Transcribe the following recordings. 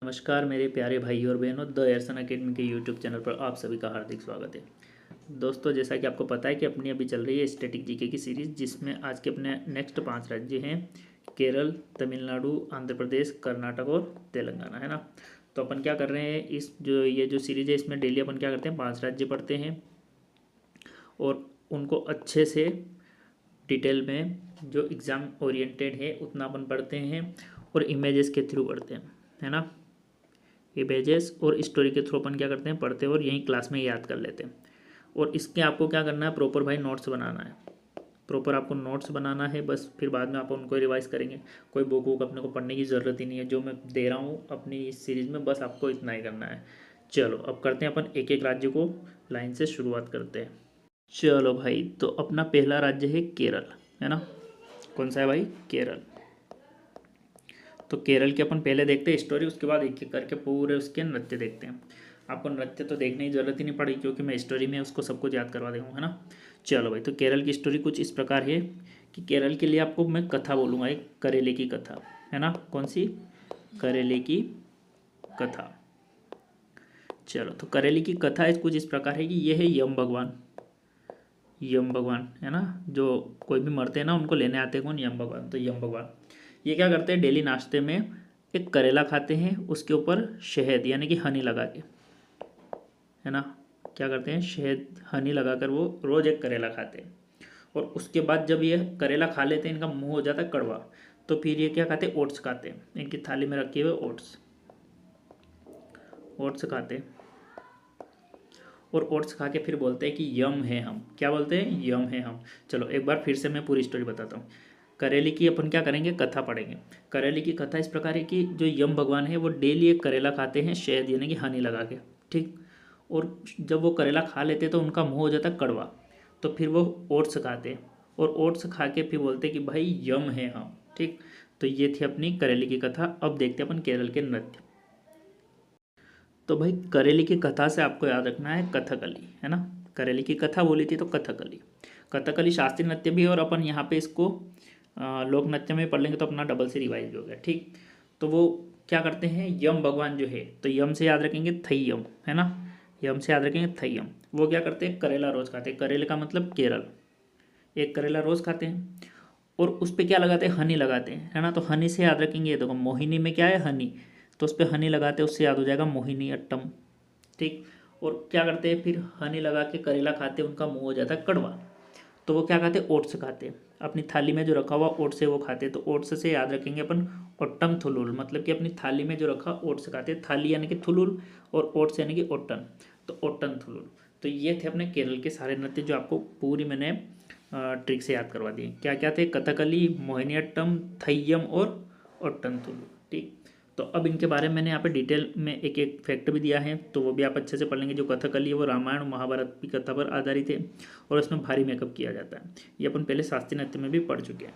नमस्कार मेरे प्यारे भाई और बहनों, द एयरसन अकेडमी के यूट्यूब चैनल पर आप सभी का हार्दिक स्वागत है। दोस्तों, जैसा कि आपको पता है कि अपनी अभी चल रही है स्टैटिक जीके की सीरीज़, जिसमें आज के अपने नेक्स्ट 5 राज्य हैं केरल, तमिलनाडु, आंध्र प्रदेश, कर्नाटक और तेलंगाना, है ना। तो अपन क्या कर रहे हैं, ये जो सीरीज़ है इसमें डेली अपन क्या करते हैं, 5 राज्य पढ़ते हैं और उनको अच्छे से डिटेल में जो एग्ज़ाम ओरिएंटेड है उतना अपन पढ़ते हैं और इमेजेस के थ्रू पढ़ते हैं, है ना। इमेजेस और स्टोरी के थ्रू अपन क्या करते हैं, पढ़ते हैं और यहीं क्लास में याद कर लेते हैं। और इसके आपको क्या करना है, प्रॉपर भाई नोट्स बनाना है। प्रॉपर आपको नोट्स बनाना है, बस फिर बाद में आप उनको रिवाइज करेंगे। कोई बुक वुक अपने को पढ़ने की ज़रूरत ही नहीं है, जो मैं दे रहा हूँ अपनी इस सीरीज़ में, बस आपको इतना ही करना है। चलो अब करते हैं अपन एक एक राज्य को लाइन से शुरुआत करते हैं। चलो भाई, तो अपना पहला राज्य है केरल, है ना। कौन सा है भाई, केरल। तो केरल की अपन पहले देखते हैं स्टोरी, उसके बाद एक एक करके पूरे उसके नृत्य देखते हैं। आपको नृत्य तो देखने की ज़रूरत ही नहीं पड़ेगी, क्योंकि मैं स्टोरी में उसको सब कुछ याद करवा दूँगा, है ना। चलो भाई, तो केरल की स्टोरी कुछ इस प्रकार है कि केरल के लिए आपको मैं कथा बोलूँगा, एक करेले की कथा, है ना। कौन सी, करेले की कथा। चलो, तो करेले की कथा कुछ इस प्रकार है कि ये है यम भगवान। यम भगवान, है ना, जो कोई भी मरते हैं ना उनको लेने आते हैं, कौन, यम भगवान। तो यम भगवान ये क्या करते हैं, डेली नाश्ते में एक करेला खाते हैं, उसके ऊपर शहद यानी कि हनी लगा के, है ना। क्या करते हैं, शहद हनी लगाकर वो रोज़ एक करेला खाते हैं। और उसके बाद जब ये करेला खा लेते हैं, इनका मुंह हो जाता है कड़वा, तो फिर ये क्या खाते हैं, ओट्स खाते हैं। इनकी थाली में रखे हुए ओट्स, ओट्स खाते हैं। और ओट्स खा के फिर बोलते हैं कि यम है हम। क्या बोलते हैं, यम है हम। चलो एक बार फिर से मैं पूरी स्टोरी बताता हूँ। करेले की अपन क्या करेंगे, कथा पढ़ेंगे। करेले की कथा इस प्रकार है कि जो यम भगवान है वो डेली एक करेला खाते हैं, शहद यानी कि हनी लगा के, ठीक। और जब वो करेला खा लेते तो उनका मुंह हो जाता कड़वा, तो फिर वो ओट्स खाते हैं। और ओट्स खा के फिर बोलते कि भाई यम है हम, ठीक। तो ये थी अपनी करेले की कथा। अब देखते हैं अपन केरल के नृत्य। तो भाई करेली की कथा से आपको याद रखना है कथकली, है ना। करेली की कथा बोली थी तो कथकली। कथकली शास्त्रीय नृत्य भी है, और अपन यहाँ पे इसको लोक नृत्य में पढ़ लेंगे तो अपना डबल से रिवाइज भी हो गया, ठीक। तो वो क्या करते हैं, यम भगवान जो है, तो यम से याद रखेंगे थय्यम, है ना। यम से याद रखेंगे थय्यम। वो क्या करते हैं, करेला रोज खाते हैं। करेले का मतलब केरल। एक करेला रोज खाते हैं और उस पर क्या लगाते हैं, हनी लगाते हैं, है ना। तो हनी से याद रखेंगे, ये देखो मोहिनी में क्या है, हनी, तो उस पर हनी लगाते हैं, उससे याद हो जाएगा मोहिनी अट्टम, ठीक। और क्या करते हैं, फिर हनी लगा के करेला खाते हैं, उनका मुंह हो जाता है कड़वा, तो वो क्या खाते हैं, ओट्स खाते हैं। अपनी थाली में जो रखा हुआ ओट्स है वो खाते हैं। तो ओट्स से याद रखेंगे अपन ओट्टम थुलुल, मतलब कि अपनी थाली में जो रखा ओट्स खाते हैं। थाली यानी कि थुलुल और ओट्स यानी कि ओट्टन, तो ओट्टन थुलुल। तो ये थे अपने केरल के सारे नृत्य, जो आपको पूरी मैंने ट्रिक से याद करवा दिए। क्या क्या थे, कथकली, मोहिनीअट्टम, थय्यम और ओट्टन थुलुल, ठीक। तो अब इनके बारे में मैंने यहाँ पे डिटेल में एक एक फैक्ट भी दिया है, तो वो भी आप अच्छे से पढ़ लेंगे। जो कथकली है वो रामायण महाभारत की कथा पर आधारित है और उसमें भारी मेकअप किया जाता है। ये अपन पहले शास्त्रीय नृत्य में भी पढ़ चुके हैं।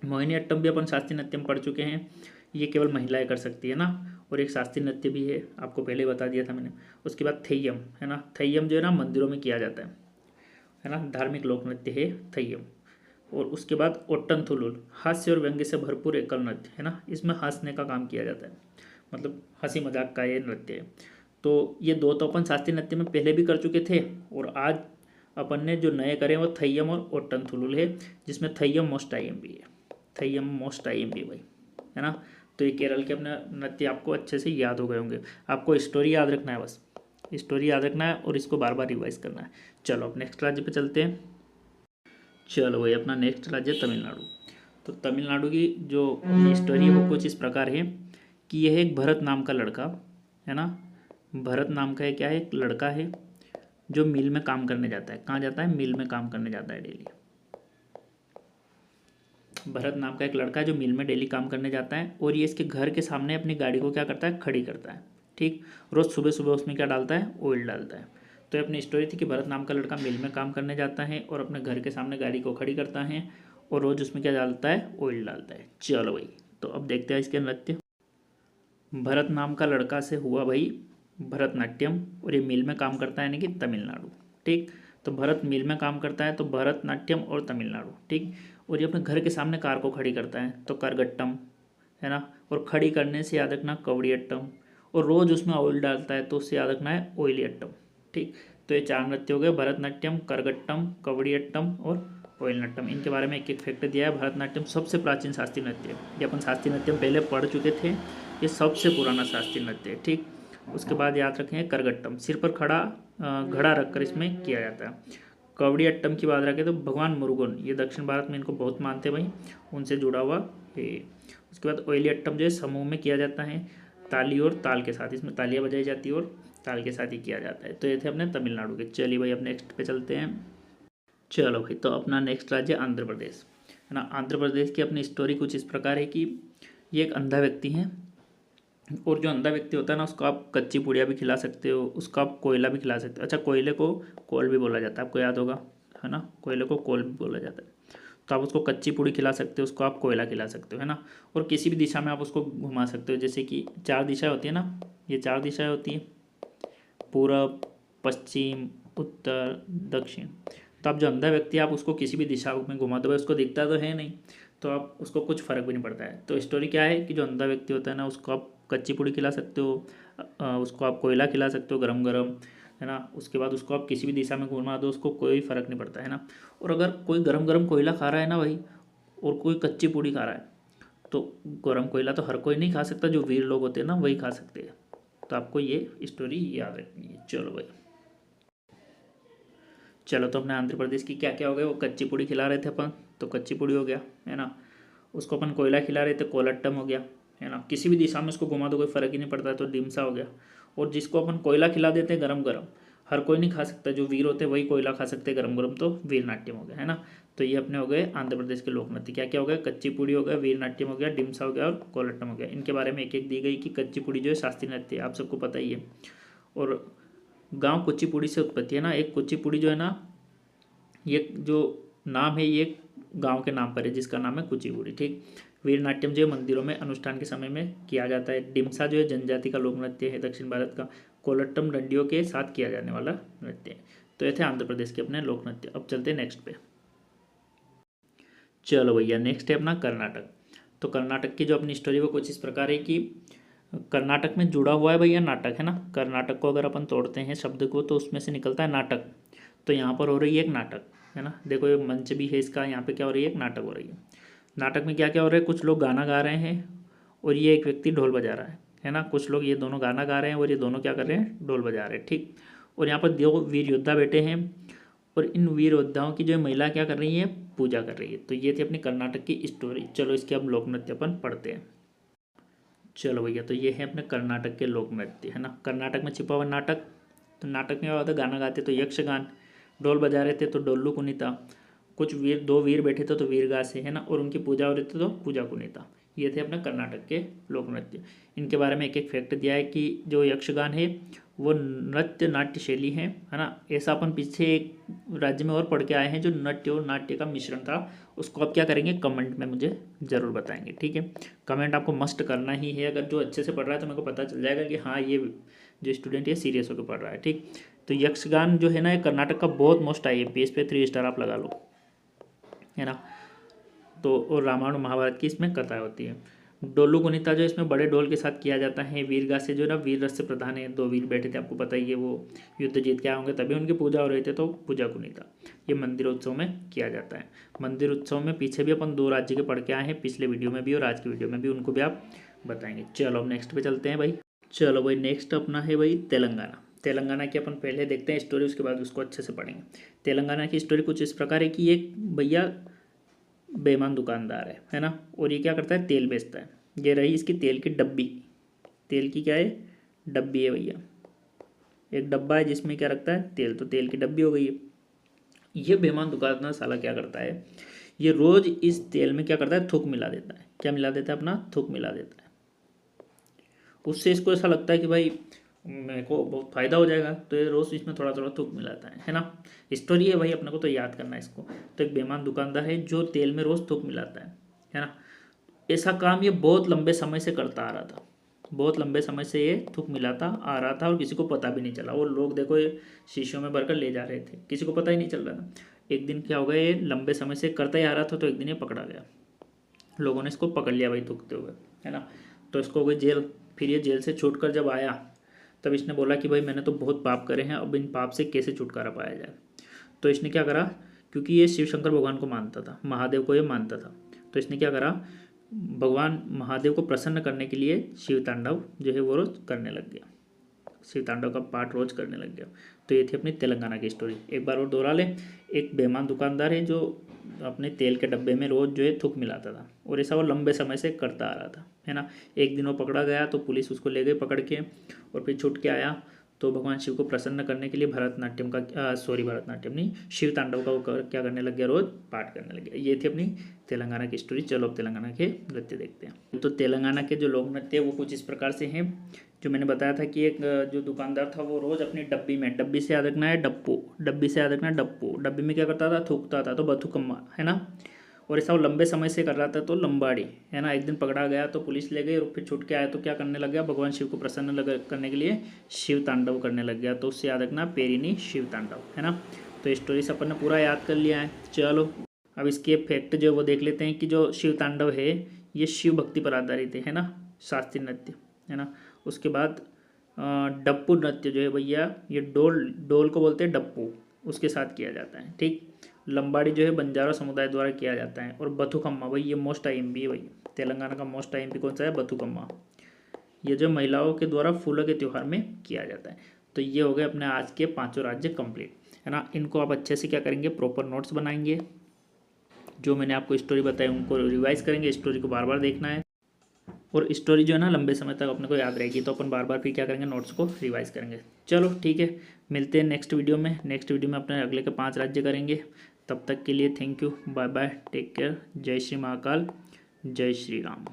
मोहिनीअट्टम भी अपन शास्त्रीय नृत्य में पढ़ चुके हैं, ये केवल महिलाएं कर सकती है ना। और एक शास्त्रीय नृत्य भी है, आपको पहले बता दिया था मैंने। उसके बाद थय्यम, है ना। थय्यम जो है ना मंदिरों में किया जाता है ना, धार्मिक लोक नृत्य है थय्यम। और उसके बाद ओट्टन थुलुल, हास्य और व्यंग्य से भरपूर एकल नृत्य, है ना। इसमें हंसने का काम किया जाता है, मतलब हंसी मजाक का ये नृत्य है। तो ये दो तो अपन शास्त्रीय नृत्य में पहले भी कर चुके थे, और आज अपन ने जो नए करे वो थय्यम और ओट्टन थुलुल है, जिसमें थय्यम मोस्ट आई एम भी है। थय्यम मोस्ट आई एम भी भाई, है ना। तो ये केरल के अपने नृत्य आपको अच्छे से याद हो गए होंगे। आपको स्टोरी याद रखना है, बस स्टोरी याद रखना है और इसको बार बार रिवाइज करना है। चलो अब नेक्स्ट राज्य पे चलते हैं। चलो भाई, अपना नेक्स्ट राज्य तमिलनाडु। तो तमिलनाडु की जो स्टोरी है वो कुछ इस प्रकार है कि यह एक भरत नाम का लड़का, है ना। भरत नाम का क्या है, एक लड़का है जो मिल में काम करने जाता है। कहाँ जाता है, मिल में काम करने जाता है डेली। भरत नाम का एक लड़का है जो मिल में डेली काम करने जाता है, और ये इसके घर के सामने अपनी गाड़ी को क्या करता है, खड़ी करता है, ठीक। रोज़ सुबह सुबह उसमें क्या डालता है, ऑयल डालता है। तो ये अपनी स्टोरी थी कि भरत नाम का लड़का मिल में काम करने जाता है और अपने घर के सामने गाड़ी को खड़ी करता है, और रोज़ उसमें क्या डालता है, ऑयल डालता है। चलो भाई, तो अब देखते हैं इसके नृत्य। भरत नाम का लड़का से हुआ भाई भरतनाट्यम, और ये मिल में काम करता है यानी कि तमिलनाडु, ठीक। तो भरत मिल में काम करता है तो भरतनाट्यम और तमिलनाडु, ठीक। और ये अपने घर के सामने कार को खड़ी करता है तो करगट्टम, है ना। और खड़ी करने से याद रखना कवड़ी अट्टम, और रोज़ उसमें ऑयल डालता है तो उससे याद रखना है ऑयली अट्टम। ठीक, तो ये 4 नृत्य हो गए, भरतनाट्यम, करगट्टम, कवड़ी अट्टम और ऑयल नट्टम। इनके बारे में एक एक फैक्ट दिया है। भरतनाट्यम सबसे प्राचीन शास्त्रीय नृत्य है, ये अपन शास्त्रीय नृत्य पहले पढ़ चुके थे, ये सबसे पुराना शास्त्रीय नृत्य है। ठीक, उसके बाद याद रखें करगट्टम, सिर पर घड़ा रखकर इसमें किया जाता है। कवड़ी अट्टम की बात रखें तो भगवान मुरुगन, ये दक्षिण भारत में इनको बहुत मानते हैं भाई, उनसे जुड़ा हुआ है। उसके बाद ऑयली अट्टम जो है समूह में किया जाता है, ताली और ताल के साथ, इसमें तालियां बजाई जाती है और ताल के साथ ही किया जाता है। तो ये थे अपने तमिलनाडु के। चलिए भाई अब नेक्स्ट पे चलते हैं। चलो भाई, तो अपना नेक्स्ट राज्य आंध्र प्रदेश है ना। आंध्र प्रदेश की अपनी स्टोरी कुछ इस प्रकार है कि ये एक अंधा व्यक्ति है, और जो अंधा व्यक्ति होता है ना उसको आप कच्ची पुड़िया भी खिला सकते हो, उसको आप कोयला भी खिला सकते हो। अच्छा, कोयले को कोल भी बोला जाता है, आपको याद होगा है ना, कोयले को कोल भी बोला जाता है। तो आप उसको कच्ची पूड़ी खिला सकते हो, उसको आप कोयला खिला सकते हो है ना। और किसी भी दिशा में आप उसको घुमा सकते हो, जैसे कि 4 दिशाएं होती है ना, ये 4 दिशाएं होती है, पूरब, पश्चिम, उत्तर, दक्षिण। तो आप जो अंधा व्यक्ति है आप उसको किसी भी दिशा में घुमा दो, उसको दिखता तो है नहीं, तो आप उसको कुछ फ़र्क भी नहीं पड़ता है। तो स्टोरी क्या है कि जो अंधा व्यक्ति होता है ना उसको आप कच्ची पूड़ी खिला सकते हो, उसको आप कोयला खिला सकते हो गरम गरम है ना। उसके बाद उसको आप किसी भी दिशा में घुमा दो, उसको कोई फ़र्क नहीं पड़ता है ना। और अगर कोई गरम गरम कोयला खा रहा है ना भाई, और कोई कच्ची पूड़ी खा रहा है, तो गरम कोयला तो हर कोई नहीं खा सकता, जो वीर लोग होते हैं ना वही खा सकते हैं। तो आपको ये स्टोरी याद रखनी है। चलो भाई, चलो तो अपने आंध्र प्रदेश की क्या क्या हो गया, वो कच्ची पूड़ी खिला रहे थे अपन, तो कच्ची पूड़ी हो गया है ना। उसको अपन कोयला खिला रहे थे, कोलट्टम हो गया है ना। किसी भी दिशा में उसको घुमा दो कोई फ़र्क ही नहीं पड़ता, तो डिमसा हो गया। और जिसको अपन कोयला खिला देते हैं गरम गरम, हर कोई नहीं खा सकता, जो वीर होते हैं वही कोयला खा सकते हैं गरम गरम, तो वीर नाट्यम हो गया है ना। तो ये अपने हो गए आंध्र प्रदेश के लोक नृत्य। क्या क्या हो गया, कच्ची पूड़ी हो गया, वीर नाट्यम हो गया, डिमसा हो गया और कोलट्टम हो गया। इनके बारे में एक एक दी गई कि कच्ची पूड़ी जो है शास्त्रीय नृत्य है, आप सबको पता ही है। और गाँव कुचिपुड़ी से उत्पत्ति है ना, एक कुचिपुड़ी जो है ना, ये जो नाम है ये गांव के नाम पर है जिसका नाम है कुचिपुड़ी। ठीक, वीर नाट्यम जो है मंदिरों में अनुष्ठान के समय में किया जाता है। डिमसा जो है जनजाति का लोक नृत्य है दक्षिण भारत का। कोलट्टम डंडियों के साथ किया जाने वाला नृत्य है। तो ये थे आंध्र प्रदेश के अपने लोक नृत्य। अब चलते हैं नेक्स्ट पे। चलो भैया, नेक्स्ट है अपना कर्नाटक। तो कर्नाटक की जो अपनी स्टोरी वो कुछ इस प्रकार है कि कर्नाटक में जुड़ा हुआ है भैया नाटक है ना। कर्नाटक को अगर अपन तोड़ते हैं शब्द को तो उसमें से निकलता है नाटक। तो यहाँ पर हो रही है एक नाटक है ना, देखो ये मंच भी है इसका, यहाँ पे क्या हो रही है, एक नाटक हो रही है। नाटक में क्या क्या हो रहा है, कुछ लोग गाना गा रहे हैं और ये एक व्यक्ति ढोल बजा रहा है ना। कुछ लोग ये दोनों गाना गा रहे हैं और ये दोनों क्या कर रहे हैं, ढोल बजा रहे हैं। ठीक, और यहाँ पर 2 वीर योद्धा बैठे हैं, और इन वीर योद्धाओं की जो महिला क्या कर रही है, पूजा कर रही है। तो ये थी अपनी कर्नाटक की स्टोरी। चलो इसके अब लोक नृत्य अपन पढ़ते हैं। चलो भैया, तो ये है अपने कर्नाटक के लोक नृत्य है ना। कर्नाटक में छिपा हुआ नाटक। तो नाटक में क्या होता है, गाना गाते तो यक्षगान, ढोल बजा रहे थे तो डोल्लू कुनीता, कुछ वीर 2 वीर बैठे थे तो वीरगा से है ना, और उनकी पूजा हो रही थी तो पूजा कुनीता। ये थे अपने कर्नाटक के लोक नृत्य। इनके बारे में एक एक फैक्ट दिया है कि जो यक्षगान है वो नृत्य नाट्य शैली है ना। ऐसा अपन पीछे एक राज्य में और पढ़ के आए हैं जो नृत्य और नाट्य का मिश्रण था। उसको आप क्या करेंगे, कमेंट में मुझे ज़रूर बताएंगे। ठीक है, कमेंट आपको मस्ट करना ही है। अगर जो अच्छे से पढ़ रहा है तो मेरे को पता चल जाएगा कि हाँ ये जो स्टूडेंट है सीरियस होकर पढ़ रहा है। ठीक, तो यक्षगान जो है ना ये कर्नाटक का बहुत मोस्ट IMPS पे 3 स्टार आप लगा लो है ना। तो और रामायण महाभारत की इसमें कथा होती है। डोलू गुनीता जो इसमें बड़े ढोल के साथ किया जाता है। वीरगा से जो ना वीर रस से प्रधान है, 2 वीर बैठे थे, आपको पता ही है, वो युद्ध जीत के आए होंगे तभी उनकी पूजा हो रही थी, तो पूजा गुनीता ये मंदिर उत्सव में किया जाता है। मंदिर उत्सव में पीछे भी अपन 2 राज्य के पढ़ के आए हैं, पिछले वीडियो में भी और आज की वीडियो में भी, उनको भी आप बताएंगे। चलो नेक्स्ट पे चलते हैं भाई। चलो भाई, नेक्स्ट अपना है भाई तेलंगाना। तेलंगाना की अपन पहले देखते हैं स्टोरी, उसके बाद उसको अच्छे से पढ़ेंगे। तेलंगाना की स्टोरी कुछ इस प्रकार है कि एक भैया बेईमान दुकानदार है ना, और ये क्या करता है, तेल बेचता है। ये रही इसकी तेल की डब्बी, तेल की क्या है, डब्बी है भैया। एक डब्बा है जिसमें क्या रखता है, तेल, तो तेल की डब्बी हो गई है। ये बेईमान दुकानदार साला क्या करता है, ये रोज इस तेल में क्या करता है, थूक मिला देता है। क्या मिला देता है, अपना थूक मिला देता है। उससे इसको ऐसा लगता है कि भाई मेरे को बहुत फ़ायदा हो जाएगा, तो ये रोज़ इसमें थोड़ा थोड़ा थूक मिलाता है ना। स्टोरी है भाई, अपने को तो याद करना है इसको। तो एक बेईमान दुकानदार है जो तेल में रोज़ थूक मिलाता है ना। ऐसा काम ये बहुत लंबे समय से करता आ रहा था, बहुत लंबे समय से ये थूक मिलाता आ रहा था और किसी को पता भी नहीं चला। वो लोग देखो ये शीशियों में भरकर ले जा रहे थे, किसी को पता ही नहीं चल रहा था। एक दिन क्या हो गया, ये लंबे समय से करता ही आ रहा था, तो एक दिन ये पकड़ा गया। लोगों ने इसको पकड़ लिया भाई थूकते हुए। है ना। तो इसको हो गई जेल। फिर ये जेल से छूटकर जब आया तब इसने बोला कि भाई मैंने तो बहुत पाप करे हैं, अब इन पाप से कैसे छुटकारा पाया जाए। तो इसने क्या करा, क्योंकि ये शिव शंकर भगवान को मानता था, महादेव को ये मानता था, तो इसने क्या करा, भगवान महादेव को प्रसन्न करने के लिए शिव तांडव जो है वो रोज करने लग गया, शिव तांडव का पाठ रोज करने लग गया। तो ये थी अपनी तेलंगाना की स्टोरी। एक बार और दोहरा ले। एक बेईमान दुकानदार है जो अपने तेल के डब्बे में रोज जो है थूक मिलाता था, और ऐसा वो लंबे समय से करता आ रहा था, है ना। एक दिन वो पकड़ा गया तो पुलिस उसको ले गई पकड़ के, और फिर छूट के आया। तो भगवान शिव को प्रसन्न करने के लिए भरतनाट्यम का भरतनाट्यम नहीं, शिव तांडव का वो क्या करने लग गया, रोज पाठ करने लग गया। ये थी अपनी तेलंगाना की स्टोरी। चलो अब तेलंगाना के नृत्य देखते हैं। तो तेलंगाना के जो लोक नृत्य वो कुछ इस प्रकार से हैं। जो मैंने बताया था कि एक जो दुकानदार था वो रोज़ अपनी डब्बी में, डब्बी से याद रखना है डप्पू, डब्बी से याद रखना है डप्पू, डब्बी में क्या करता था, थूकता था, तो बथुकम्मा, है ना। और ऐसा वो लंबे समय से कर रहा था तो लंबाड़ी, है ना। एक दिन पकड़ा गया तो पुलिस ले गई, और फिर छूट के आया तो क्या करने लग गया, भगवान शिव को प्रसन्न करने के लिए शिव तांडव करने लग गया। तो उससे याद रखना पेरिनी शिव तांडव, है ना। तो स्टोरी से अपन ने पूरा याद कर लिया है। चलो अब इसके फैक्ट जो वो देख लेते हैं कि जो शिव तांडव है ये शिव भक्ति पर आधारित है ना, शास्त्रीय नृत्य, है ना। उसके बाद डप्पू नृत्य जो है भैया ये डोल को बोलते हैं डप्पू, उसके साथ किया जाता है, ठीक। लंबाड़ी जो है बंजारा समुदाय द्वारा किया जाता है। और बथुकम्मा भाई ये मोस्ट आईएमपी है भाई, तेलंगाना का मोस्ट आईएमपी कौन सा है, बथुकम्मा। ये जो महिलाओं के द्वारा फूलों के त्यौहार में किया जाता है। तो ये हो गए अपने आज के 5 राज्य कंप्लीट, है ना। इनको आप अच्छे से क्या करेंगे, प्रॉपर नोट्स बनाएंगे। जो मैंने आपको स्टोरी बताई उनको रिवाइज करेंगे, स्टोरी को बार बार देखना है। और स्टोरी जो है ना लंबे समय तक अपने को याद रहेगी, तो अपन बार बार फिर क्या करेंगे, नोट्स को रिवाइज करेंगे। चलो ठीक है, मिलते हैं नेक्स्ट वीडियो में। नेक्स्ट वीडियो में अपने अगले के 5 राज्य करेंगे। तब तक के लिए thank you, bye bye, take care, जय श्री महाकाल, जय श्री राम।